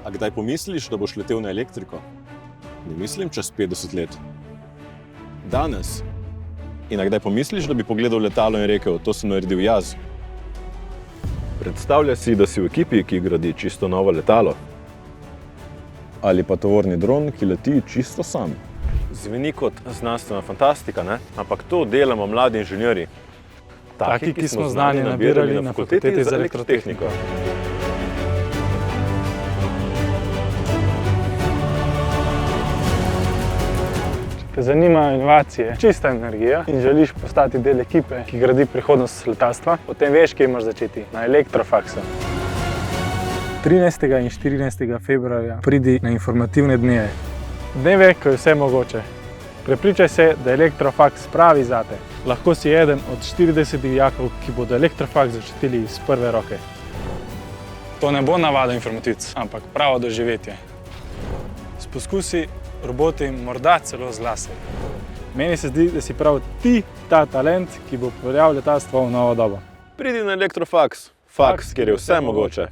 A kdaj pomisliš, da boš letel na elektriko? Ne mislim čez 50 let. Danes. In a kdaj pomisliš, da bi pogledal letalo in rekel, to sem naredil jaz? Predstavlja si, da si v ekipi, ki gradi čisto novo letalo. Ali pa tovorni dron, ki leti čisto sam. Zveni kot znanstvena fantastika, ne? Ampak to delamo mladi inženirji. Taki, ki smo znanje nabirali na fakulteti za elektrotehniko. Če te zanimajo inovacije, čista energija in želiš postati del ekipe, ki gradi prihodnost letalstva, potem veš, kje moraš začeti, na Elektrofaksu. 13. in 14. februarja pridi na informativne dneve. Dneve, ko je vse mogoče. Prepričaj se, da je Elektrofaks pravi zate. Lahko si eden od 40 dijakov, ki bodo Elektrofaks začutili iz prve roke. To ne bo navaden informativc, ampak pravo doživetje. S poskusi, roboti, morda celo z lase. Meni se zdi, da si prav ti ta talent, ki bo peljal letalstvo v novo dobo. Pridi na Elektrofaks, faks, kjer je vse mogoče.